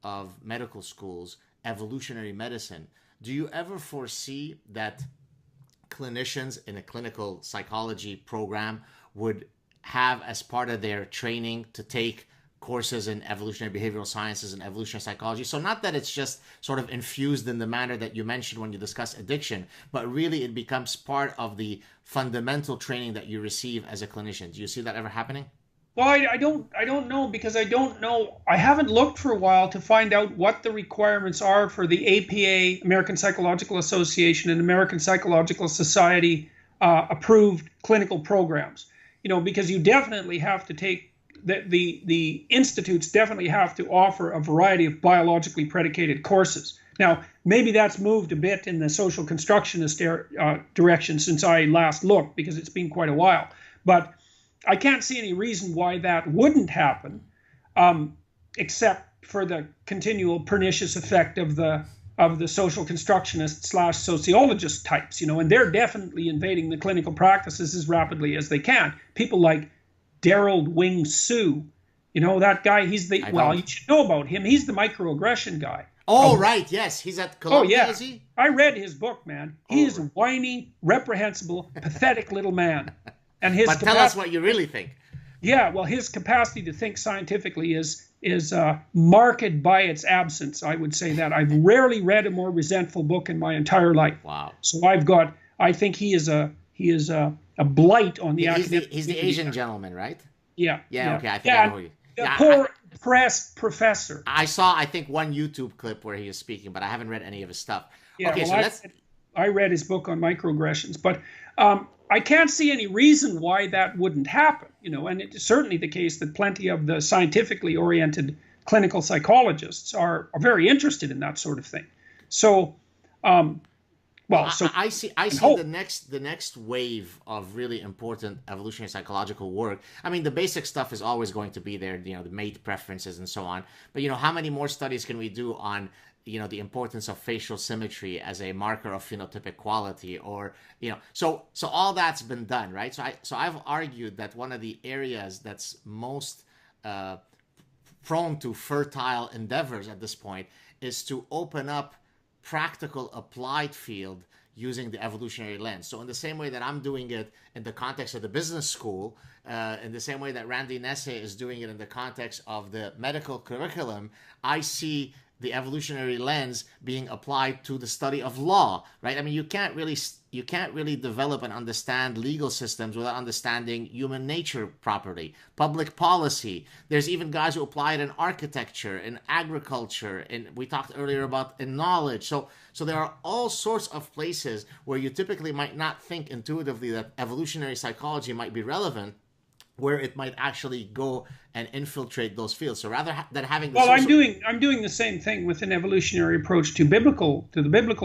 of medical schools, evolutionary medicine. Do you ever foresee that clinicians in a clinical psychology program would have as part of their training to take courses in evolutionary behavioral sciences and evolutionary psychology? So not that it's just sort of infused in the manner that you mentioned when you discuss addiction, but really it becomes part of the fundamental training that you receive as a clinician. Do you see that ever happening? Well, I don't know, because I don't know. I haven't looked for a while to find out what the requirements are for the APA, American Psychological Association, and American Psychological Society approved clinical programs. Because you definitely have to take the institutes definitely have to offer a variety of biologically predicated courses. Now, maybe that's moved a bit in the social constructionist direction since I last looked, because it's been quite a while. But I can't see any reason why that wouldn't happen, except for the continual pernicious effect of the social constructionist / sociologist types, and they're definitely invading the clinical practices as rapidly as they can. People like Daryl Wing Su, that guy. You should know about him. He's the microaggression guy. Oh, right, yes, he's at Columbia. Oh, yeah. Is he? I read his book, man. He is a whiny, reprehensible, pathetic little man. And but tell us what you really think. Yeah, well, his capacity to think scientifically is marked by its absence. I would say that. I've rarely read a more resentful book in my entire life. Wow. So I think he is a blight on the academic. He's the Asian gentleman, right? Yeah. Yeah. Okay. I think I know you. The poor pressed professor. I saw, I think, one YouTube clip where he was speaking, but I haven't read any of his stuff. Yeah, okay, well, so I read his book on microaggressions, but I can't see any reason why that wouldn't happen, and it's certainly the case that plenty of the scientifically oriented clinical psychologists are very interested in that sort of thing. So, I see the next wave of really important evolutionary psychological work. I mean, the basic stuff is always going to be there, the mate preferences and so on. But how many more studies can we do on the importance of facial symmetry as a marker of phenotypic quality, or so all that's been done, right? So I've argued that one of the areas that's most prone to fertile endeavors at this point is to open up practical applied field using the evolutionary lens. So in the same way that I'm doing it in the context of the business school, in the same way that Randy Nesse is doing it in the context of the medical curriculum, I see the evolutionary lens being applied to the study of law, right? I mean, you can't really develop and understand legal systems without understanding human nature properly. Public policy. There's even guys who apply it in architecture, in agriculture, and we talked earlier about in knowledge. So there are all sorts of places where you typically might not think intuitively that evolutionary psychology might be relevant, where it might actually go and infiltrate those fields. So rather than having the I'm doing the same thing with an evolutionary approach to the biblical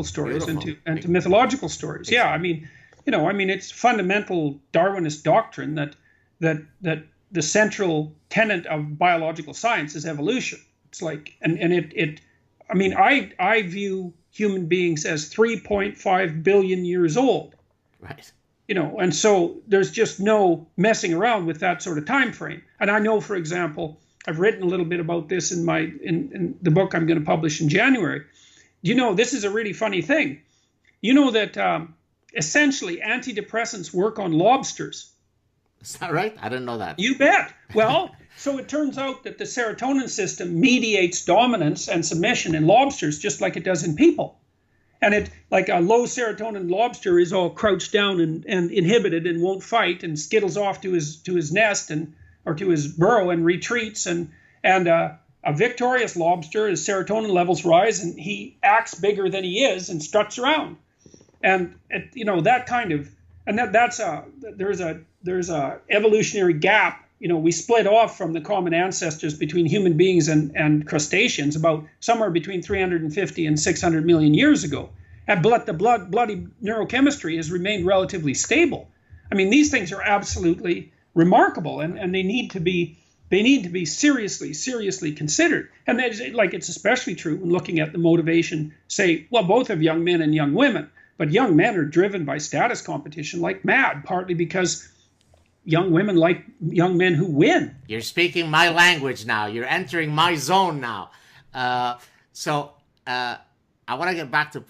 stories. Beautiful. and to mythological stories. Exactly. Yeah, I mean it's fundamental Darwinist doctrine that the central tenet of biological science is evolution. It's like I view human beings as 3.5 billion years old. Right. And so there's just no messing around with that sort of time frame. And I know, for example, I've written a little bit about this in the book I'm going to publish in January. This is a really funny thing. That essentially antidepressants work on lobsters. Is that right? I didn't know that. You bet. Well, so it turns out that the serotonin system mediates dominance and submission in lobsters just like it does in people. And it, like a low serotonin lobster, is all crouched down and inhibited and won't fight and skittles off to his nest or to his burrow and retreats. And a victorious lobster, his serotonin levels rise and he acts bigger than he is and struts around. And that kind of, and there's a evolutionary gap. We split off from the common ancestors between human beings and crustaceans about somewhere between 350 and 600 million years ago. And the bloody neurochemistry has remained relatively stable. I mean, these things are absolutely remarkable, and they need to be seriously considered. And it's especially true when looking at the motivation, say, both of young men and young women. But young men are driven by status competition like mad, partly because young women like young men who win. You're speaking my language now. You're entering my zone now. Uh, so I want to get back to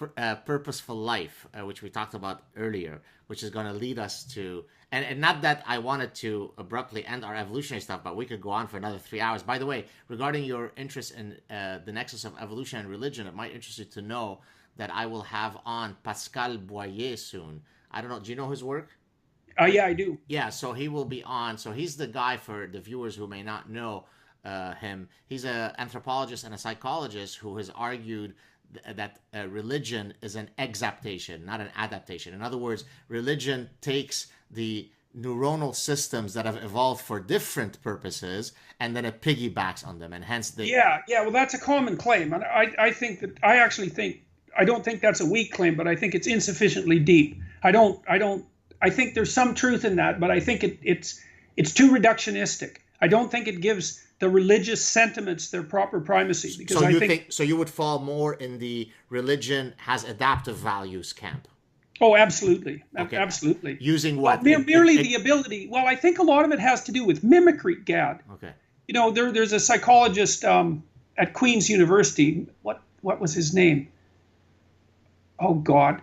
purposeful life, which we talked about earlier, which is going to lead us to, and not that I wanted to abruptly end our evolutionary stuff, but we could go on for another 3 hours. By the way, regarding your interest in the nexus of evolution and religion, it might interest you to know that I will have on Pascal Boyer soon. I don't know. Do you know his work? Yeah, I do. Yeah, so he will be on. So he's the guy, for the viewers who may not know him. He's an anthropologist and a psychologist who has argued that religion is an exaptation, not an adaptation. In other words, religion takes the neuronal systems that have evolved for different purposes and then it piggybacks on them, and hence the Yeah. Well, that's a common claim, and I think that I don't think that's a weak claim, but I think it's insufficiently deep. I think there's some truth in that, but I think it's too reductionistic. I don't think it gives the religious sentiments their proper primacy, because so you think so you would fall more in the religion has adaptive values camp. Oh, absolutely. Okay. Absolutely. Using what? Merely the ability. Well, I think a lot of it has to do with mimicry, GAD. Okay. You know, there's a psychologist at Queen's University. What was his name? Oh, God.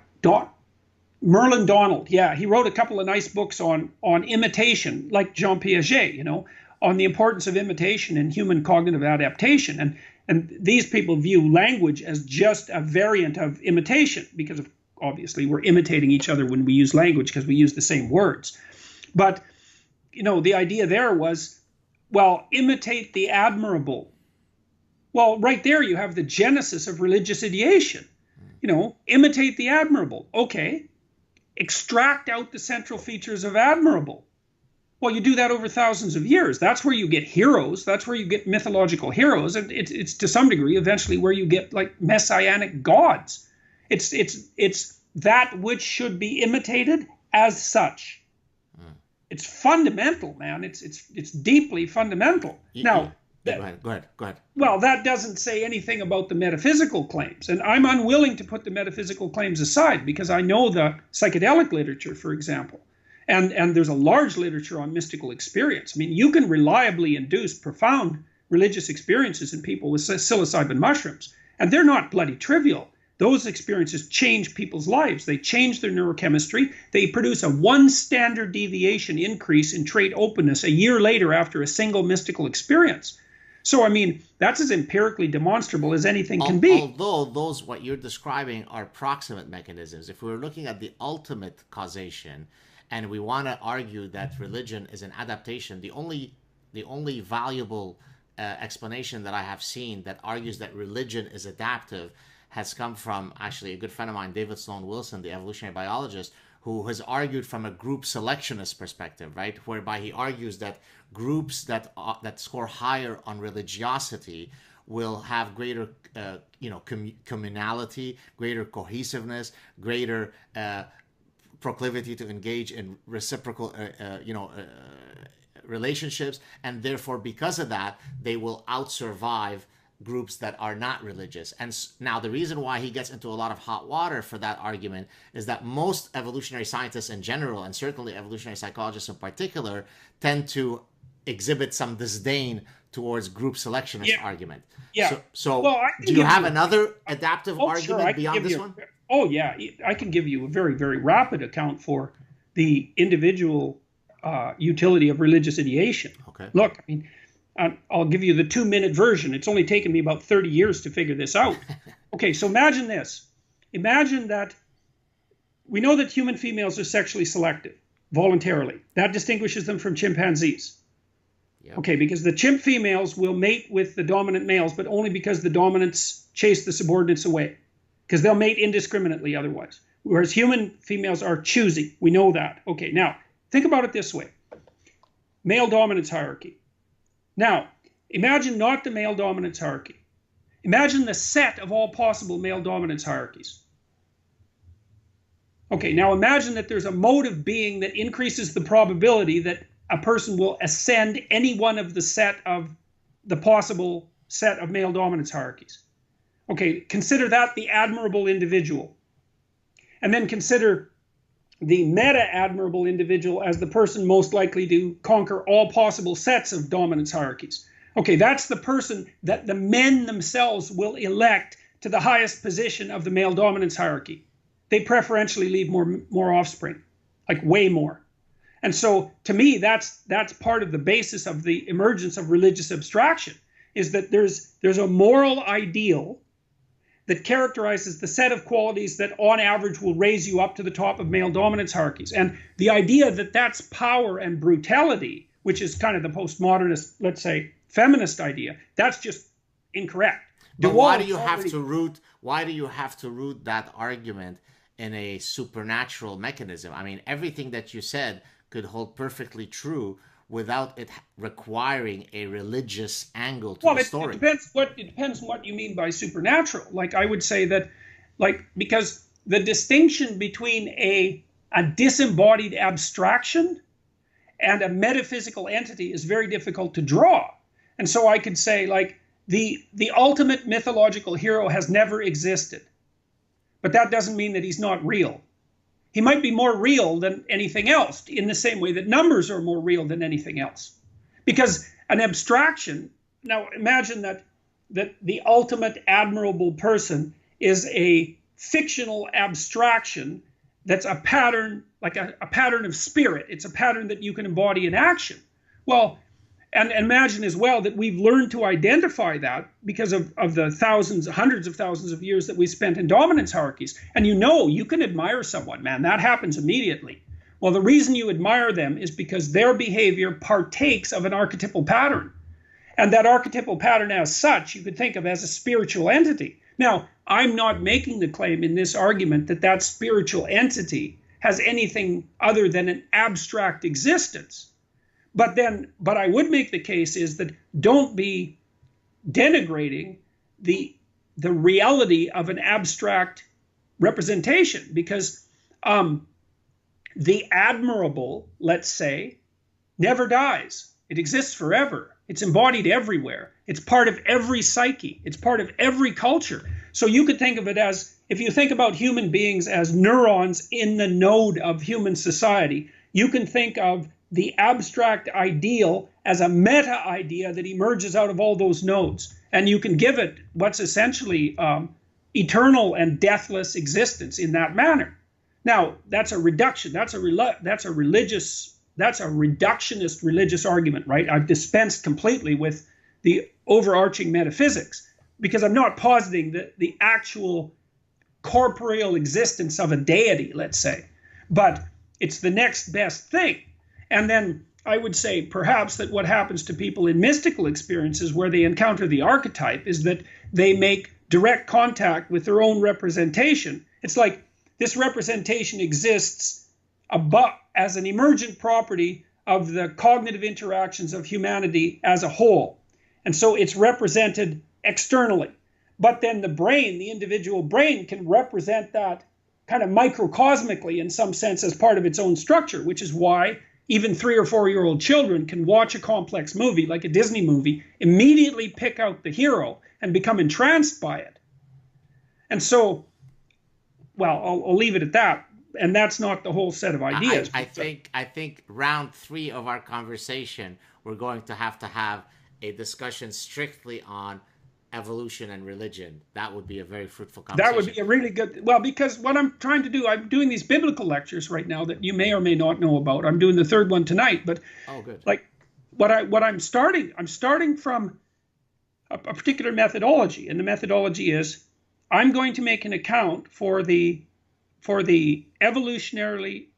Merlin Donald. Yeah, he wrote a couple of nice books on imitation, like Jean Piaget, you know, on the importance of imitation in human cognitive adaptation. And these people view language as just a variant of imitation, because obviously we're imitating each other when we use language because we use the same words. But, you know, the idea there was, well, imitate the admirable. Well, right there you have the genesis of religious ideation. You know, imitate the admirable. Okay. Extract out the central features of admirable. Well, you do that over thousands of years. That's where you get heroes. That's where you get mythological heroes. And it's to some degree eventually where you get like messianic gods. It's that which should be imitated as such. It's fundamental, man. It's deeply fundamental. Now, Go ahead. Well, that doesn't say anything about the metaphysical claims. And I'm unwilling to put the metaphysical claims aside, because I know the psychedelic literature, for example, and there's a large literature on mystical experience. I mean, you can reliably induce profound religious experiences in people with psilocybin mushrooms, and they're not bloody trivial. Those experiences change people's lives. They change their neurochemistry. They produce a 1 standard deviation increase in trait openness a year later after a single mystical experience. So, I mean, that's as empirically demonstrable as anything can be. Although those, what you're describing, are proximate mechanisms. If we're looking at the ultimate causation, and we want to argue that religion is an adaptation, the only valuable explanation that I have seen that argues that religion is adaptive has come from actually a good friend of mine, David Sloan Wilson, the evolutionary biologist, who has argued from a group selectionist perspective, right? Whereby he argues that groups that score higher on religiosity will have greater, communality, greater cohesiveness, greater proclivity to engage in reciprocal, relationships, and therefore, because of that, they will outsurvive groups that are not religious. And now the reason why he gets into a lot of hot water for that argument is that most evolutionary scientists in general, and certainly evolutionary psychologists in particular, tend to exhibit some disdain towards group selectionist argument. Yeah. So well, do you have another adaptive argument beyond this one? Oh, yeah. I can give you a very, very rapid account for the individual utility of religious ideation. Okay. Look, I mean, I'll give you the 2-minute version. It's only taken me about 30 years to figure this out. Okay, so imagine this. Imagine that we know that human females are sexually selective, voluntarily. That distinguishes them from chimpanzees. Yep. Okay, because the chimp females will mate with the dominant males, but only because the dominants chase the subordinates away. Because they'll mate indiscriminately otherwise. Whereas human females are choosy. We know that. Okay, now, think about it this way. Male dominance hierarchy. Now, imagine not the male dominance hierarchy. Imagine the set of all possible male dominance hierarchies. Okay, now imagine that there's a mode of being that increases the probability that a person will ascend any one of the possible set of male dominance hierarchies. Okay, consider that the admirable individual. And then consider the meta-admirable individual as the person most likely to conquer all possible sets of dominance hierarchies. Okay, that's the person that the men themselves will elect to the highest position of the male dominance hierarchy. They preferentially leave more offspring, like way more. And so to me, that's part of the basis of the emergence of religious abstraction, is that there's a moral ideal that characterizes the set of qualities that on average will raise you up to the top of male dominance hierarchies. And the idea that that's power and brutality, which is kind of the postmodernist, let's say, feminist idea, that's just incorrect. But why do you have to root that argument in a supernatural mechanism? I mean, everything that you said could hold perfectly true without it requiring a religious angle to the story. It depends what you mean by supernatural. Like, I would say that, like, because the distinction between a disembodied abstraction and a metaphysical entity is very difficult to draw. And so I could say, like, the ultimate mythological hero has never existed. But that doesn't mean that he's not real. He might be more real than anything else, in the same way that numbers are more real than anything else. Because an abstraction, now imagine that the ultimate admirable person is a fictional abstraction that's a pattern, like a pattern of spirit. It's a pattern that you can embody in action. Well, and imagine as well that we've learned to identify that because of the thousands, hundreds of thousands of years that we spent in dominance hierarchies. And you can admire someone, man, that happens immediately. Well, the reason you admire them is because their behavior partakes of an archetypal pattern. And that archetypal pattern as such, you could think of as a spiritual entity. Now, I'm not making the claim in this argument that that spiritual entity has anything other than an abstract existence. But I would make the case is that don't be denigrating the reality of an abstract representation, because the admirable, let's say, never dies. It exists forever. It's embodied everywhere. It's part of every psyche. It's part of every culture. So you could think of it as, if you think about human beings as neurons in the node of human society, you can think of the abstract ideal as a meta idea that emerges out of all those nodes. And you can give it what's essentially eternal and deathless existence in that manner. Now, that's a reduction. That's a reductionist religious argument, right? I've dispensed completely with the overarching metaphysics, because I'm not positing the actual corporeal existence of a deity, let's say, but it's the next best thing. And then I would say perhaps that what happens to people in mystical experiences where they encounter the archetype is that they make direct contact with their own representation. It's like this representation exists as an emergent property of the cognitive interactions of humanity as a whole. And so it's represented externally. But then the brain, the individual brain, can represent that kind of microcosmically in some sense as part of its own structure, which is why even 3 or 4-year-old children can watch a complex movie like a Disney movie, immediately pick out the hero and become entranced by it. And so, well, I'll leave it at that. And that's not the whole set of ideas. I think round 3 of our conversation, we're going to have a discussion strictly on evolution and religion. That would be a very fruitful conversation. That would be a really good, well, because what I'm trying to do, I'm doing these biblical lectures right now that you may or may not know about. I'm doing the 3rd one tonight, but good. Like I'm starting from a particular methodology, and the methodology is I'm going to make an account for the evolutionary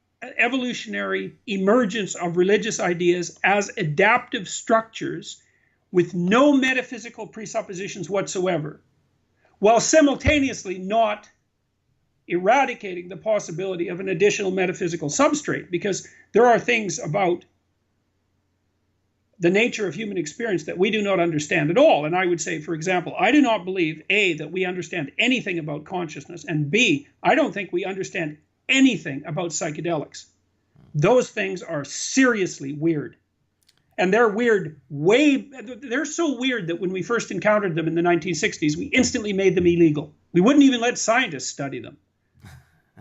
emergence of religious ideas as adaptive structures with no metaphysical presuppositions whatsoever, while simultaneously not eradicating the possibility of an additional metaphysical substrate, because there are things about the nature of human experience that we do not understand at all. And I would say, for example, I do not believe, A, that we understand anything about consciousness, and B, I don't think we understand anything about psychedelics. Those things are seriously weird. And they're weird they're so weird that when we first encountered them in the 1960s, we instantly made them illegal. We wouldn't even let scientists study them.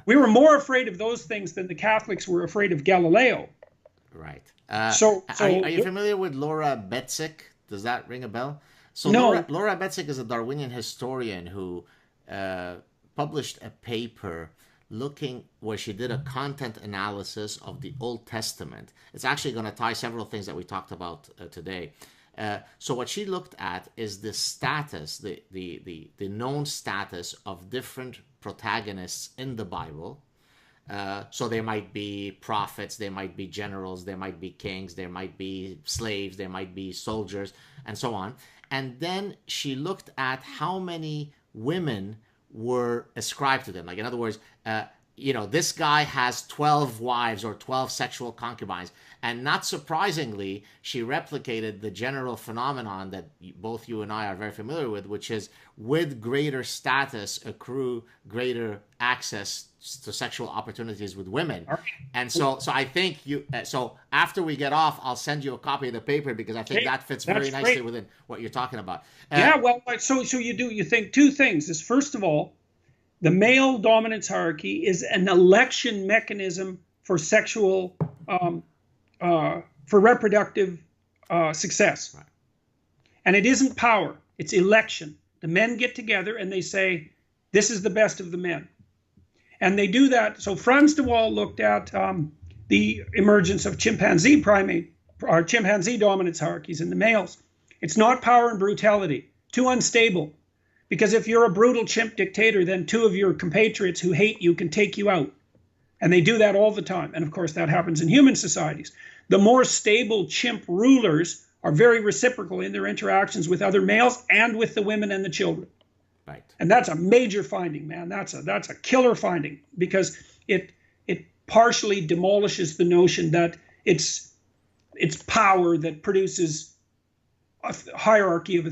We were more afraid of those things than the Catholics were afraid of Galileo. Right. Are you familiar with Laura Betzik, Does that ring a bell? So No. Laura Betzig is a Darwinian historian who published a paper where she did a content analysis of the Old Testament. It's actually going to tie several things that we talked about today. So what she looked at is the status, the known status of different protagonists in the Bible. So there might be prophets, there might be generals, there might be kings, there might be slaves, there might be soldiers, and so on. And then she looked at how many women were ascribed to them. Like, in other words, this guy has 12 wives or 12 sexual concubines. And not surprisingly, she replicated the general phenomenon that both you and I are very familiar with, which is with greater status accrue greater access to sexual opportunities with women. And so I think so after we get off, I'll send you a copy of the paper, because I think that fits very nicely within what you're talking about. So you think two things is, first of all, the male dominance hierarchy is an election mechanism for sexual, for reproductive success. Right. And it isn't power, it's election. The men get together and they say, this is the best of the men. And they do that. So Franz de Waal looked at the emergence of chimpanzee dominance hierarchies in the males. It's not power and brutality, too unstable. Because if you're a brutal chimp dictator, then two of your compatriots who hate you can take you out. And they do that all the time. And of course, that happens in human societies. The more stable chimp rulers are very reciprocal in their interactions with other males and with the women and the children. Right. And that's a major finding, man. That's a killer finding, because it partially demolishes the notion that it's power that produces a hierarchy of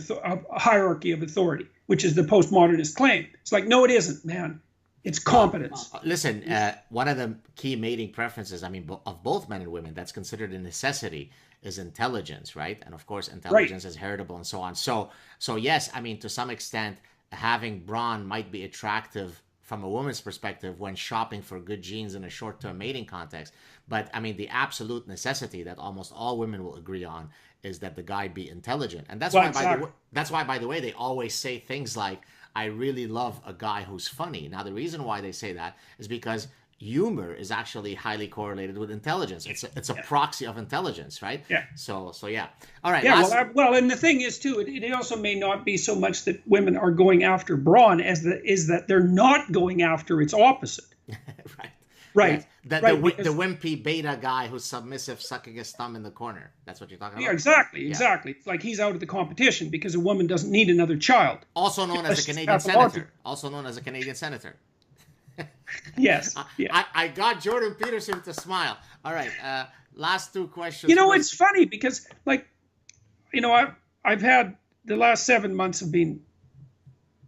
authority, which is the postmodernist claim. It's like, no, it isn't, man. It's competence. Listen, one of the key mating preferences, of both men and women, that's considered a necessity, is intelligence, right? And of course, intelligence is heritable and so on. So yes, to some extent, having brawn might be attractive from a woman's perspective when shopping for good genes in a short-term mating context. But the absolute necessity that almost all women will agree on is that the guy be intelligent. And that's why, by the way, they always say things like, I really love a guy who's funny. Now, the reason why they say that is because humor is actually highly correlated with intelligence. It's a proxy of intelligence, right? Yeah. So yeah. All right. Yeah. Well, and the thing is too, it also may not be so much that women are going after brawn as that they're not going after its opposite. Right. Right. Yes. The wimpy beta guy who's submissive, sucking his thumb in the corner. That's what you're talking about? Yeah, exactly. It's like he's out of the competition because a woman doesn't need another child. Also known as a Canadian senator. Yes. Yeah. I got Jordan Peterson to smile. All right. Last two questions. It's funny because, I've had the last 7 months have been,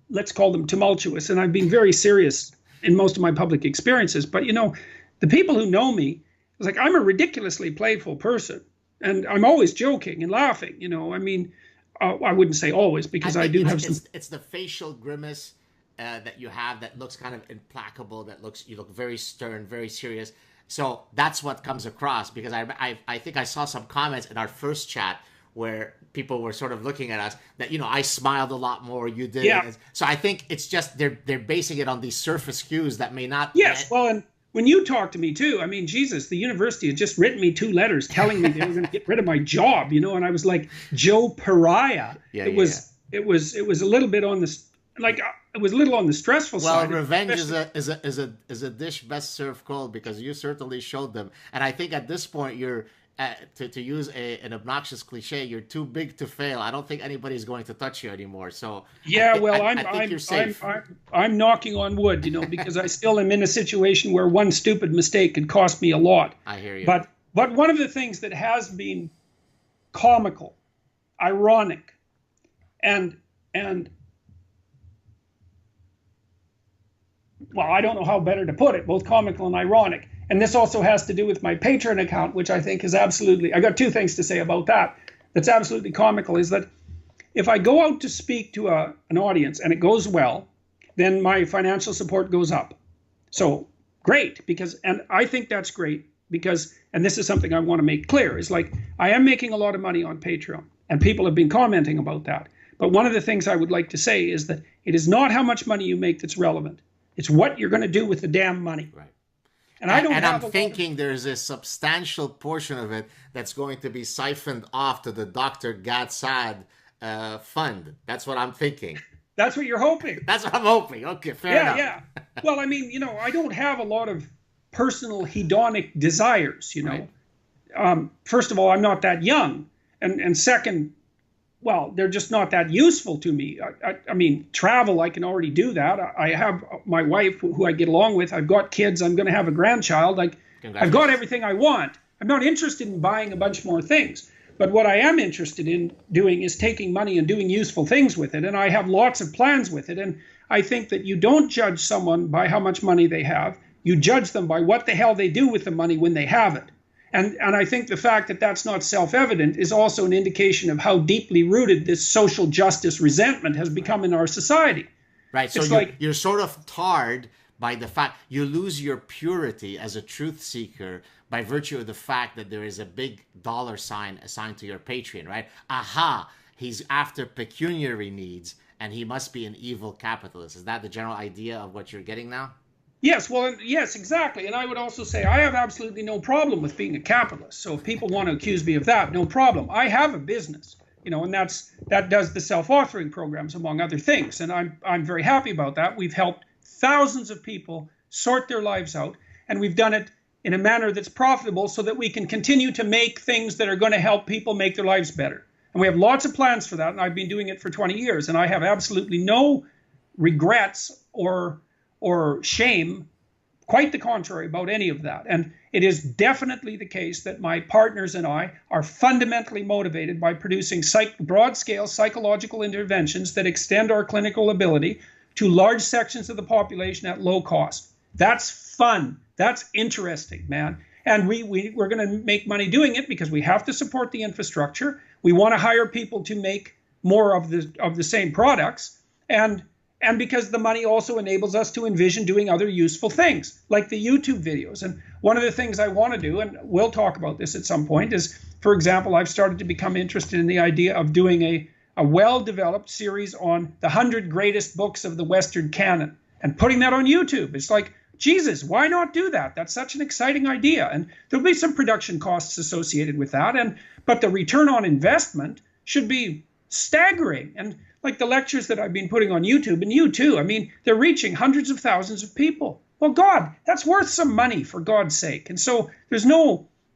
let's call them tumultuous, and I've been very serious in most of my public experiences. But, the people who know me, it's like, I'm a ridiculously playful person, and I'm always joking and laughing. I wouldn't say always, because I do have some. It's the facial grimace that you have that looks kind of implacable, you look very stern, very serious. So that's what comes across, because I think I saw some comments in our first chat where people were sort of looking at us that, I smiled a lot more, you did. Yeah. So I think it's just they're basing it on these surface cues that may not. Yes, well, and when you talk to me too, Jesus, the university had just written me 2 letters telling me they were going to get rid of my job, and I was like, Joe Pariah. It was a little bit on the, it was a little on the stressful side. Well, revenge is a dish best served cold, because you certainly showed them. And I think at this point you're, to use an obnoxious cliche, you're too big to fail. I don't think anybody's going to touch you anymore. So yeah, I think you're safe. I'm knocking on wood, because I still am in a situation where one stupid mistake could cost me a lot. I hear you. But one of the things that has been comical, ironic, and well, I don't know how better to put it, both comical and ironic. And this also has to do with my Patreon account, which I think is absolutely, I got 2 things to say about that. That's absolutely comical, is that if I go out to speak to an audience and it goes well, then my financial support goes up. So great, and I think that's great because, and this is something I want to make clear, is like, I am making a lot of money on Patreon. And people have been commenting about that. But one of the things I would like to say is that it is not how much money you make that's relevant. It's what you're going to do with the damn money. Right. And I don't and have I'm thinking there's a substantial portion of it that's going to be siphoned off to the Dr. GAD SAAD fund. That's what I'm thinking. That's what you're hoping. That's what I'm hoping. Okay, fair enough. Yeah. Well, I mean, I don't have a lot of personal hedonic desires, Right. First of all, I'm not that young. And second, well, they're just not that useful to me. I mean, travel, I can already do that. I have my wife who I get along with. I've got kids. I'm going to have a grandchild. I've got everything I want. I'm not interested in buying a bunch more things. But what I am interested in doing is taking money and doing useful things with it. And I have lots of plans with it. And I think that you don't judge someone by how much money they have. You judge them by what the hell they do with the money when they have it. And I think the fact that that's not self-evident is also an indication of how deeply rooted this social justice resentment has become in our society. Right. So you're sort of tarred by the fact you lose your purity as a truth seeker by virtue of the fact that there is a big dollar sign assigned to your Patreon, right? Aha, he's after pecuniary needs and he must be an evil capitalist. Is that the general idea of what you're getting now? Yes, well, yes, exactly. And I would also say I have absolutely no problem with being a capitalist. So if people want to accuse me of that, no problem. I have a business, and that does the self-authoring programs, among other things. And I'm very happy about that. We've helped thousands of people sort their lives out, and we've done it in a manner that's profitable so that we can continue to make things that are going to help people make their lives better. And we have lots of plans for that, and I've been doing it for 20 years, and I have absolutely no regrets or shame, quite the contrary, about any of that. And it is definitely the case that my partners and I are fundamentally motivated by producing broad-scale psychological interventions that extend our clinical ability to large sections of the population at low cost. That's fun. That's interesting, man. And we're going to make money doing it because we have to support the infrastructure. We want to hire people to make more of the same products. And because the money also enables us to envision doing other useful things, like the YouTube videos. And one of the things I want to do, and we'll talk about this at some point, is, for example, I've started to become interested in the idea of doing a well-developed series on the 100 greatest books of the Western canon and putting that on YouTube. It's like, Jesus, why not do that? That's such an exciting idea. And there'll be some production costs associated with that. But the return on investment should be staggering. And like the lectures that I've been putting on YouTube, and you too, I mean, they're reaching hundreds of thousands of people. Well, God, that's worth some money, for God's sake. And so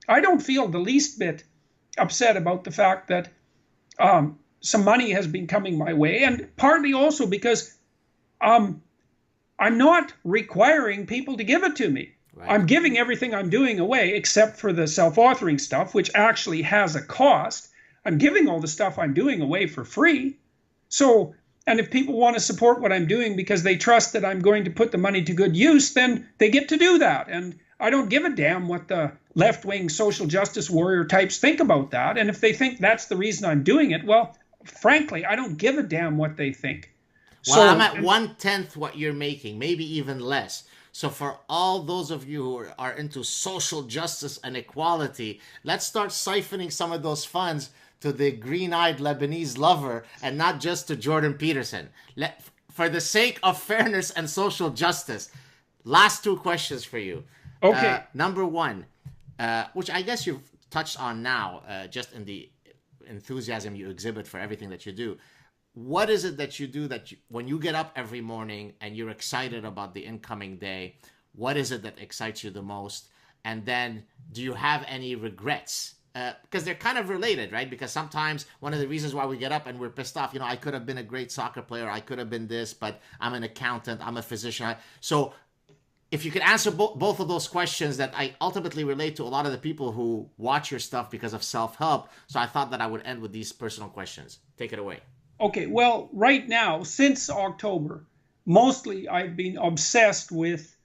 I don't feel the least bit upset about the fact that some money has been coming my way, and partly also because I'm not requiring people to give it to me. Right. I'm giving everything I'm doing away except for the self-authoring stuff, which actually has a cost. I'm giving all the stuff I'm doing away for free. So, and if people want to support what I'm doing because they trust that I'm going to put the money to good use, then they get to do that. And I don't give a damn what the left-wing social justice warrior types think about that. And if they think that's the reason I'm doing it, well, frankly, I don't give a damn what they think. Well, I'm at 1/10 what you're making, maybe even less. So for all those of you who are into social justice and equality, let's start siphoning some of those funds to the green-eyed Lebanese lover and not just to Jordan Peterson. For the sake of fairness and social justice, last two questions for you. Okay. Number one, which I guess you've touched on now, just in the enthusiasm you exhibit for everything that you do. What is it that you do when you get up every morning and you're excited about the incoming day? What is it that excites you the most? And then do you have any regrets? Because they're kind of related, right? Because sometimes one of the reasons why we get up and we're pissed off, I could have been a great soccer player, I could have been this, but I'm an accountant, I'm a physician. So if you could answer both of those questions that I ultimately relate to a lot of the people who watch your stuff because of self-help. So I thought that I would end with these personal questions. Take it away. Okay, well, right now, since October, mostly I've been obsessed with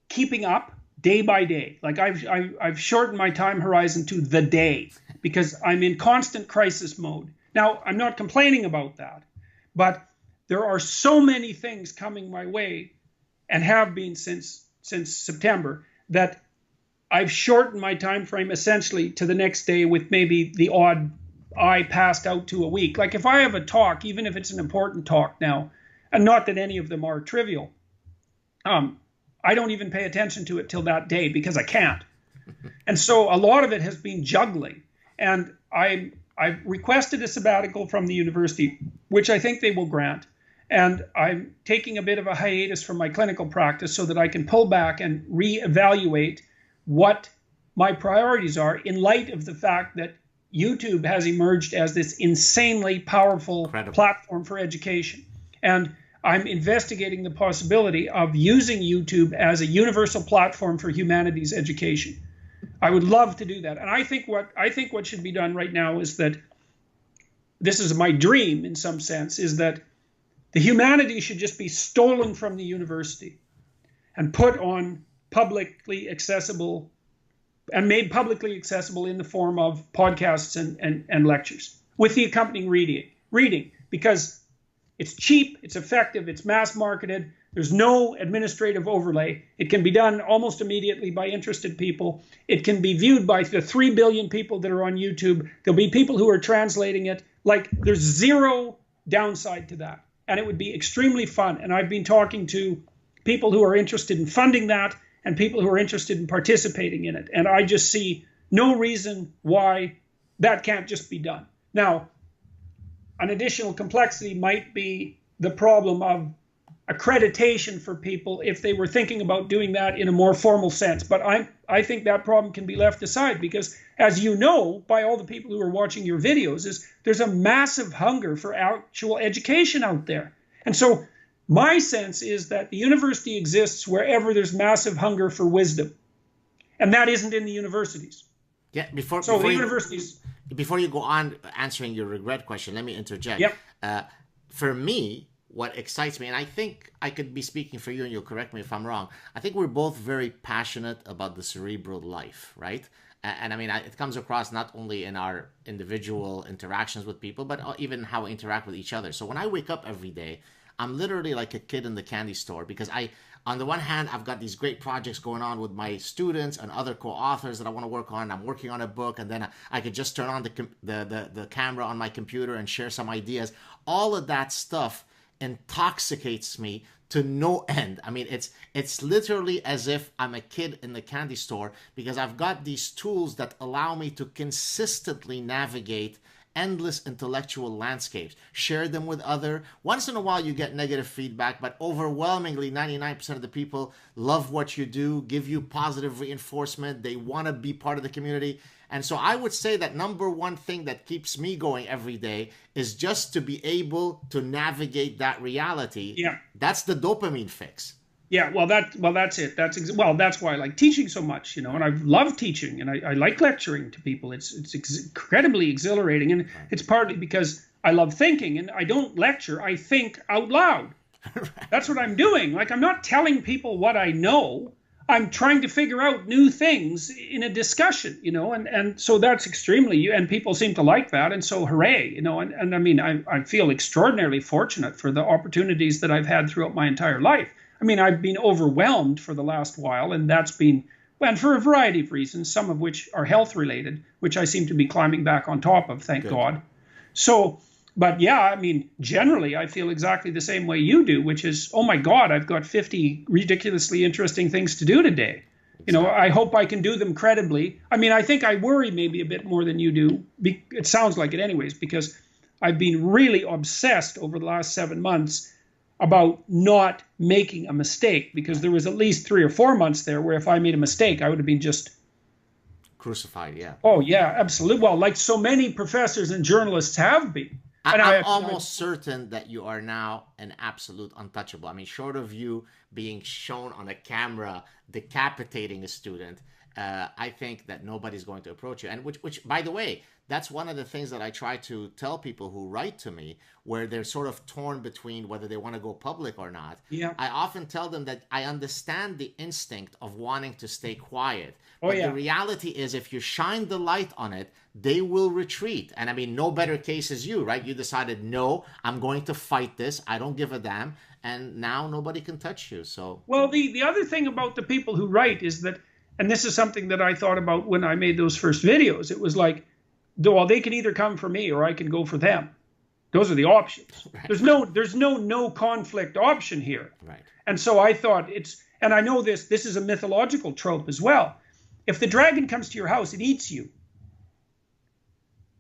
keeping up day by day. Like I've shortened my time horizon to the day because I'm in constant crisis mode. Now, I'm not complaining about that, but there are so many things coming my way and have been since September that I've shortened my time frame essentially to the next day with maybe the odd I passed out to a week. Like if I have a talk, even if it's an important talk now, and not that any of them are trivial, I don't even pay attention to it till that day because I can't. And so a lot of it has been juggling. And I've requested a sabbatical from the university, which I think they will grant. And I'm taking a bit of a hiatus from my clinical practice so that I can pull back and reevaluate what my priorities are in light of the fact that YouTube has emerged as this insanely powerful platform for education. And I'm investigating the possibility of using YouTube as a universal platform for humanities education. I would love to do that. And I think what should be done right now is that, this is my dream in some sense, is that the humanities should just be stolen from the university and put on publicly accessible and made publicly accessible in the form of podcasts and lectures with the accompanying reading, because it's cheap, it's effective, it's mass marketed, there's no administrative overlay. It can be done almost immediately by interested people. It can be viewed by the 3 billion people that are on YouTube. There'll be people who are translating it. Like, there's zero downside to that. And it would be extremely fun. And I've been talking to people who are interested in funding that and people who are interested in participating in it. And I just see no reason why that can't just be done. Now, an additional complexity might be the problem of accreditation for people if they were thinking about doing that in a more formal sense. But I think that problem can be left aside because, as you know, by all the people who are watching your videos, there's a massive hunger for actual education out there. And so my sense is that the university exists wherever there's massive hunger for wisdom. And that isn't in the universities. Yeah, before you go on answering your regret question, let me interject. Yep. For me, what excites me, and I think I could be speaking for you and you'll correct me if I'm wrong, I think we're both very passionate about the cerebral life, right? And I mean, it comes across not only in our individual interactions with people, but even how we interact with each other. So when I wake up every day, I'm literally like a kid in the candy store because on the one hand, I've got these great projects going on with my students and other co-authors that I want to work on. I'm working on a book, and then I could just turn on the camera on my computer and share some ideas. All of that stuff intoxicates me to no end. I mean, it's literally as if I'm a kid in the candy store because I've got these tools that allow me to consistently navigate endless intellectual landscapes, share them with other. Once in a while you get negative feedback, but overwhelmingly 99% of the people love what you do, give you positive reinforcement, they want to be part of the community. And so I would say that number one thing that keeps me going every day is just to be able to navigate that reality. Yeah. That's the dopamine fix. Yeah, that's it. That's why I like teaching so much, you know, and I love teaching and I like lecturing to people. It's incredibly exhilarating, and it's partly because I love thinking, and I don't lecture, I think out loud. Right. That's what I'm doing. Like, I'm not telling people what I know. I'm trying to figure out new things in a discussion, you know, and so that's and people seem to like that, and so hooray, you know, and I mean, I feel extraordinarily fortunate for the opportunities that I've had throughout my entire life. I mean, I've been overwhelmed for the last while, and that's been, well, for a variety of reasons, some of which are health related, which I seem to be climbing back on top of, thank God. So, but yeah, I mean, generally, I feel exactly the same way you do, which is, oh my God, I've got 50 ridiculously interesting things to do today. You know, I hope I can do them credibly. I mean, I think I worry maybe a bit more than you do. It sounds like it anyways, because I've been really obsessed over the last 7 months about not making a mistake, because there was at least 3 or 4 months there where if I made a mistake, I would have been just crucified. Yeah. Oh yeah, absolutely. Well, like so many professors and journalists have been. I'm almost certain that you are now an absolute untouchable. I mean, short of you being shown on a camera decapitating a student, I think that nobody's going to approach you. And which, by the way, that's one of the things that I try to tell people who write to me, where they're sort of torn between whether they want to go public or not. Yeah. I often tell them that I understand the instinct of wanting to stay quiet. But the reality is, if you shine the light on it, they will retreat. And I mean, no better case is you, right? You decided, no, I'm going to fight this. I don't give a damn. And now nobody can touch you. So, well, the other thing about the people who write is that, and this is something that I thought about when I made those first videos, it was like, well, they can either come for me or I can go for them. Those are the options. Right. There's no conflict option here. Right. And so I thought and I know this is a mythological trope as well. If the dragon comes to your house, it eats you.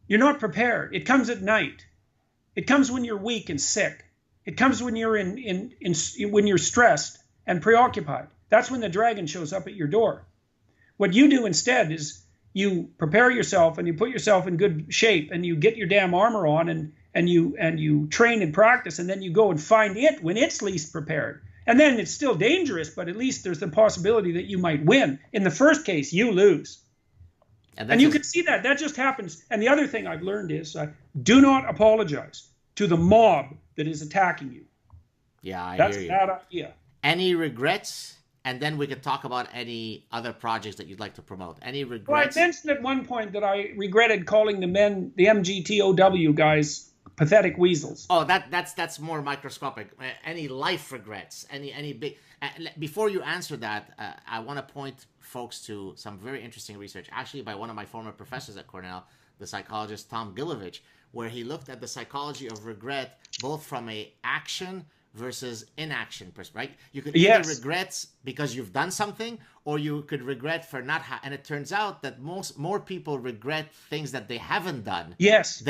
You're not prepared. It comes at night. It comes when you're weak and sick. It comes when you're when you're stressed and preoccupied. That's when the dragon shows up at your door. What you do instead is you prepare yourself and you put yourself in good shape and you get your damn armor on and you train and practice, and then you go and find it when it's least prepared. And then it's still dangerous, but at least there's the possibility that you might win. In the first case, you lose. And you can see that. That just happens. And the other thing I've learned is do not apologize to the mob that is attacking you. Yeah, I That's hear you. That's a bad idea. Any regrets? And then we could talk about any other projects that you'd like to promote. Any regrets? Well, I mentioned at one point that I regretted calling the MGTOW guys pathetic weasels. Oh, that's more microscopic. Any life regrets? Any big? Before you answer that, I want to point folks to some very interesting research, actually by one of my former professors at Cornell, the psychologist Tom Gilovich, where he looked at the psychology of regret both from a action versus inaction perspective. Right? You could either regret because you've done something, or you could regret for not. And it turns out that more people regret things that they haven't done. Yes.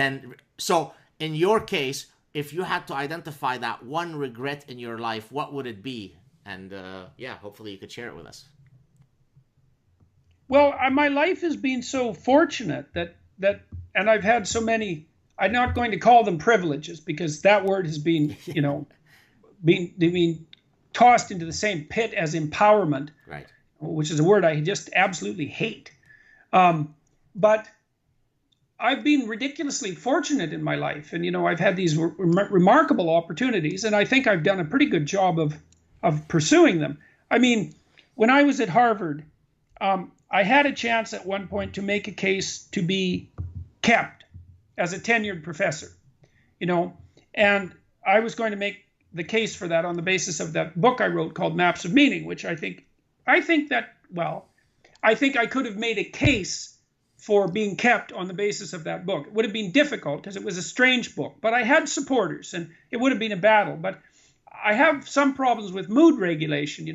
So. In your case, if you had to identify that one regret in your life, what would it be? And hopefully you could share it with us. Well, my life has been so fortunate that and I've had so many. I'm not going to call them privileges because that word has been, being tossed into the same pit as empowerment, right? Which is a word I just absolutely hate. But I've been ridiculously fortunate in my life, and I've had these remarkable opportunities, and I think I've done a pretty good job of pursuing them. I mean, when I was at Harvard, I had a chance at one point to make a case to be kept as a tenured professor, and I was going to make the case for that on the basis of that book I wrote called Maps of Meaning, which I think I could have made a case for being kept on the basis of that book. It would have been difficult because it was a strange book, but I had supporters and it would have been a battle. But I have some problems with mood regulation,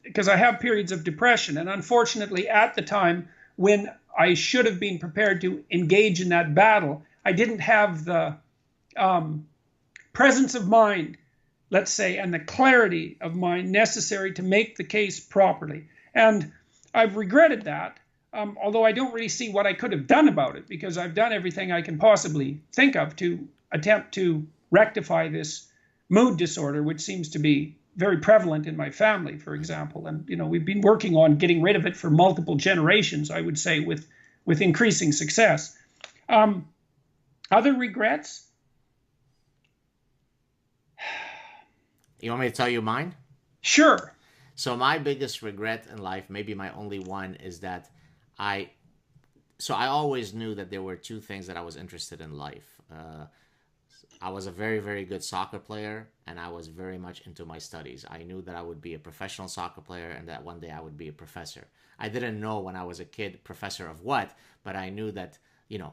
because I have periods of depression. And unfortunately, at the time when I should have been prepared to engage in that battle, I didn't have the presence of mind, let's say, and the clarity of mind necessary to make the case properly. And I've regretted that. Although I don't really see what I could have done about it, because I've done everything I can possibly think of to attempt to rectify this mood disorder, which seems to be very prevalent in my family, for example. And, we've been working on getting rid of it for multiple generations, I would say, with increasing success. Other regrets? You want me to tell you mine? Sure. So my biggest regret in life, maybe my only one, is that I always knew that there were two things that I was interested in life. I was a very, very good soccer player, and I was very much into my studies. I knew that I would be a professional soccer player and that one day I would be a professor. I didn't know when I was a kid professor of what, but I knew that,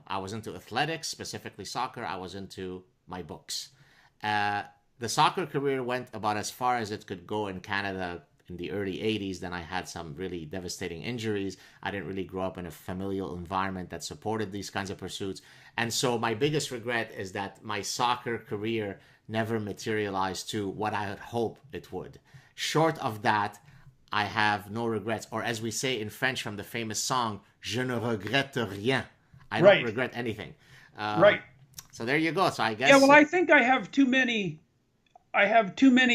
I was into athletics, specifically soccer. I was into my books. The soccer career went about as far as it could go in Canada in the early 80s. Then I had some really devastating injuries. I didn't really grow up in a familial environment that supported these kinds of pursuits. And so my biggest regret is that my soccer career never materialized to what I had hoped it would. Short of that, I have no regrets. Or as we say in French from the famous song, je ne regrette rien. I don't regret anything. Right. So there you go. So I guess... Yeah, well, I think I have too many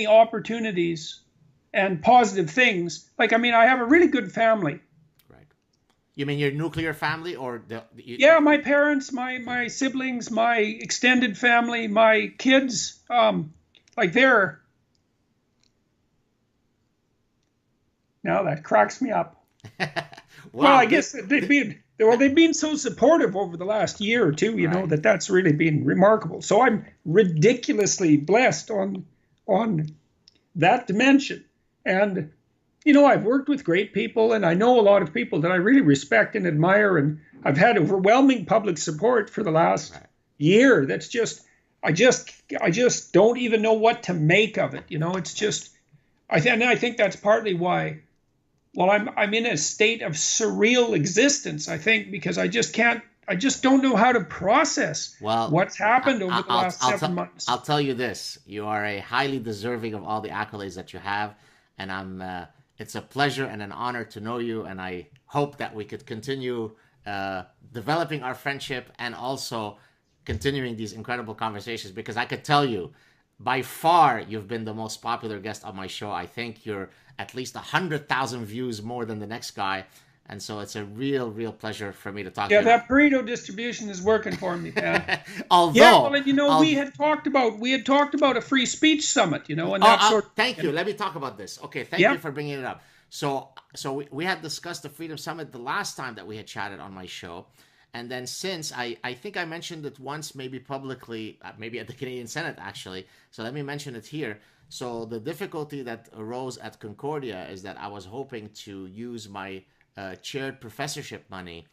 opportunities and positive things. I have a really good family. Right. You mean your nuclear family or Yeah, my parents, my siblings, my extended family, my kids, they're... Now that cracks me up. Well, I guess they've been so supportive over the last year or two, you know, that's really been remarkable. So I'm ridiculously blessed on that dimension. And I've worked with great people, and I know a lot of people that I really respect and admire, and I've had overwhelming public support for the last Right. year. That's just, I just don't even know what to make of it. It's just, and I think that's partly why. Well, I'm in a state of surreal existence, I think, because I just don't know how to process Well, what's happened over the last seven months. I'll tell you this: you are a highly deserving of all the accolades that you have, and it's a pleasure and an honor to know you, and I hope that we could continue developing our friendship and also continuing these incredible conversations, because I could tell you, by far, you've been the most popular guest on my show. I think you're at least 100,000 views more than the next guy. And so it's a real pleasure for me to talk to Yeah, you. that Pareto distribution is working for me, man. Although, Yeah, well, and we had talked about a free speech summit, and that sort of. Thank you. Let me talk about this. Okay, thank you for bringing it up. So we had discussed the Freedom Summit the last time that we had chatted on my show. And then since I think I mentioned it once, maybe publicly, maybe at the Canadian Senate, actually. So let me mention it here. So the difficulty that arose at Concordia is that I was hoping to use my chaired professorship money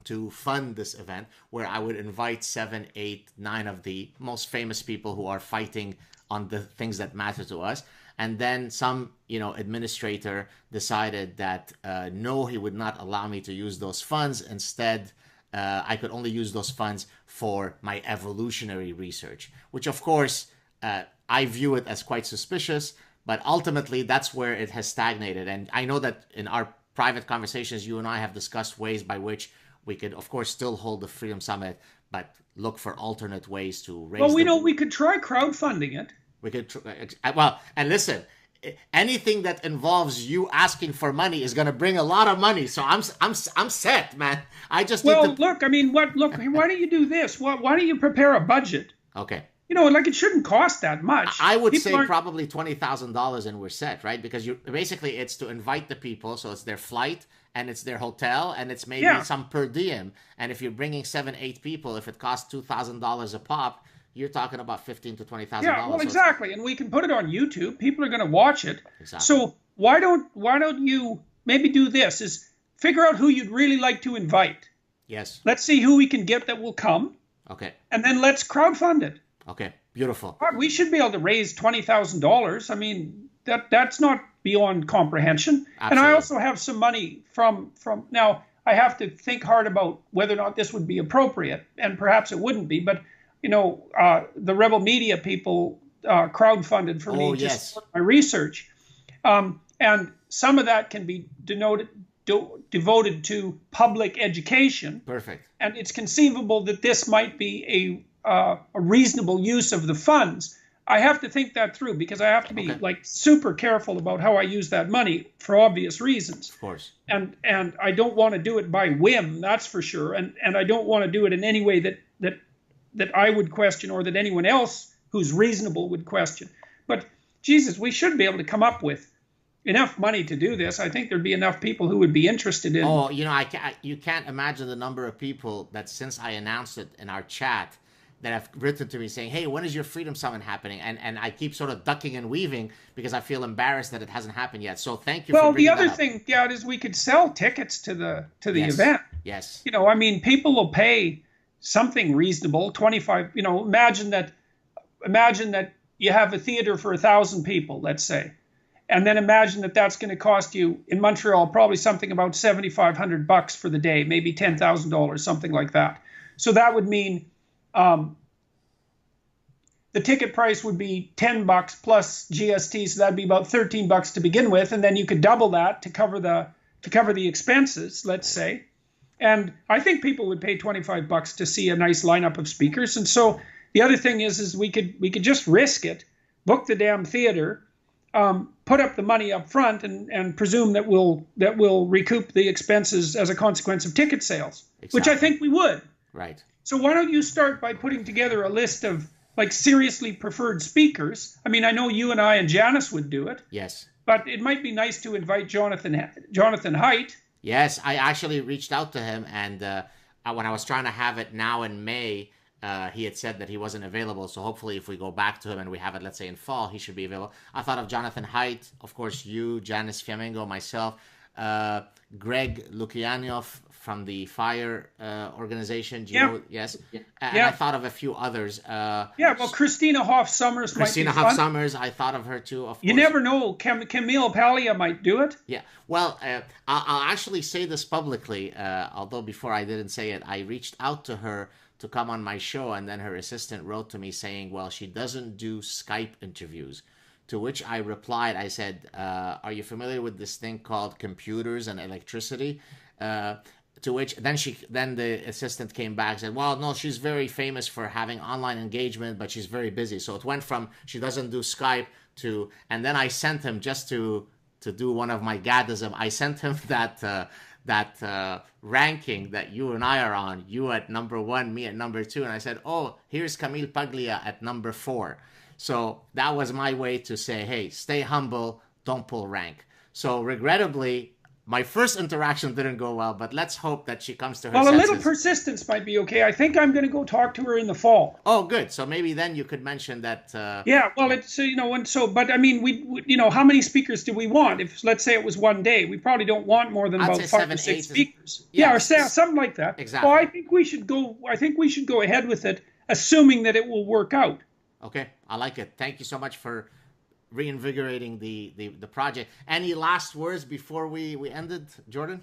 to fund this event, where I would invite 7, 8, 9 of the most famous people who are fighting on the things that matter to us. And then some, administrator decided that no, he would not allow me to use those funds. Instead, I could only use those funds for my evolutionary research, which of course I view it as quite suspicious, but ultimately that's where it has stagnated. And I know that in our private conversations, you and I have discussed ways by which we could, of course, still hold the Freedom Summit, but look for alternate ways to raise. Well, we could try crowdfunding it. We could, and listen, anything that involves you asking for money is going to bring a lot of money. So I'm set, man. I just look. Why don't you do this? Why don't you prepare a budget? Okay. It shouldn't cost that much. I would say probably $20,000 and we're set, right? Because basically it's to invite the people, so it's their flight and it's their hotel and it's maybe some per diem. And if you're bringing 7, 8 people, if it costs $2,000 a pop, you're talking about $15,000 to $20,000. Yeah, well, exactly, and we can put it on YouTube. People are going to watch it. Exactly. So why don't you maybe do this? Is figure out who you'd really like to invite. Yes. Let's see who we can get that will come. Okay. And then let's crowdfund it. Okay. Beautiful. God, we should be able to raise $20,000. I mean, that's not beyond comprehension. Absolutely. And I also have some money from now. I have to think hard about whether or not this would be appropriate, and perhaps it wouldn't be. But the Rebel Media people crowdfunded for me just for my research, and some of that can be devoted to public education. Perfect. And it's conceivable that this might be a reasonable use of the funds. I have to think that through, because I have to be super careful about how I use that money for obvious reasons. Of course. And I don't want to do it by whim, that's for sure. And I don't want to do it in any way that I would question, or that anyone else who's reasonable would question. But Jesus, we should be able to come up with enough money to do this. I think there'd be enough people who would be interested in. Oh, you can't imagine the number of people that, since I announced it in our chat, that have written to me saying, hey, when is your Freedom Summit happening? And I keep sort of ducking and weaving because I feel embarrassed that it hasn't happened yet. So thank you for bringing that up. Well, the other thing, Gad, is we could sell tickets to the event. Yes. People will pay something reasonable, 25, imagine that you have a theater for 1,000 people, let's say. And then imagine that that's going to cost you in Montreal probably something about $7,500 for the day, maybe $10,000, something like that. So that would mean the ticket price would be $10 plus GST, so that'd be about $13 to begin with, and then you could double that to cover the expenses, let's say. And I think people would pay $25 to see a nice lineup of speakers. And so the other thing is we could just risk it, book the damn theater, put up the money up front, and presume that we'll recoup the expenses as a consequence of ticket sales, exactly. Which I think we would. Right. So why don't you start by putting together a list of seriously preferred speakers? I mean, I know you and I and Janice would do it. Yes. But it might be nice to invite Jonathan Haidt. Yes, I actually reached out to him, and when I was trying to have it now in May, he had said that he wasn't available. So hopefully if we go back to him and we have it, let's say in fall, he should be available. I thought of Jonathan Haidt, of course, you, Janice Fiamengo, myself, Greg Lukianoff from the Fire organization. Do you know? Yes. And I thought of a few others. Well, Christina Hoff-Summers might be fun. Hoff-Summers, I thought of her too, of course. You never know. Camille Paglia might do it. Yeah. Well, I'll actually say this publicly, although before I didn't say it. I reached out to her to come on my show, and then her assistant wrote to me saying, well, she doesn't do Skype interviews. To which I replied, I said, are you familiar with this thing called computers and electricity? To which then the assistant came back and said, well, no, she's very famous for having online engagement, but she's very busy. So it went from she doesn't do Skype to, and then I sent him, just to do one of my GADism, I sent him that ranking that you and I are on, you at number 1, me at number 2. And I said, oh, here's Camille Paglia at number 4. So that was my way to say, hey, stay humble, don't pull rank. So regrettably, my first interaction didn't go well, but let's hope that she comes to her senses. Well, a little persistence might be okay. I think I'm going to go talk to her in the fall. Oh, good. So maybe then you could mention that. Yeah, well, it's, but I mean, we how many speakers do we want? If, let's say it was one day, we probably don't want more than about 5 or 6 speakers. Or something like that. Exactly. Well, I think we should go ahead with it, assuming that it will work out. Okay, I like it. Thank you so much for reinvigorating the project. Any last words before we ended, Jordan?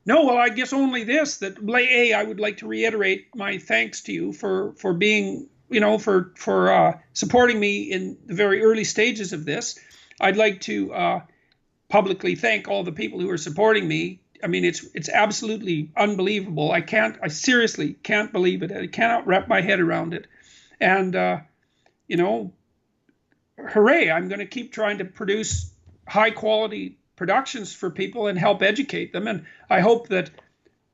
No, well, I guess only this, that I would like to reiterate my thanks to you for being, for supporting me in the very early stages of this. I'd like to publicly thank all the people who are supporting me. I mean, it's absolutely unbelievable. I seriously can't believe it. I cannot wrap my head around it. And, hooray, I'm going to keep trying to produce high quality productions for people and help educate them. And I hope that,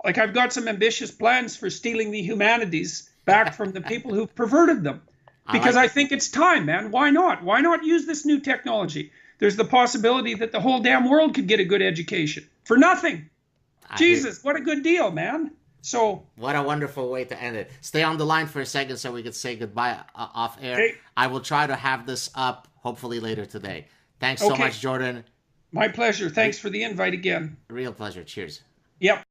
I've got some ambitious plans for stealing the humanities back from the people who've perverted them. Because I think it's time, man. Why not? Why not use this new technology? There's the possibility that the whole damn world could get a good education for nothing. Jesus, what a good deal, man. So what a wonderful way to end it. Stay on the line for a second so we could say goodbye off air. Hey. I will try to have this up hopefully later today. Thanks so much, Jordan. My pleasure. Thanks for the invite again. Real pleasure. Cheers. Yep.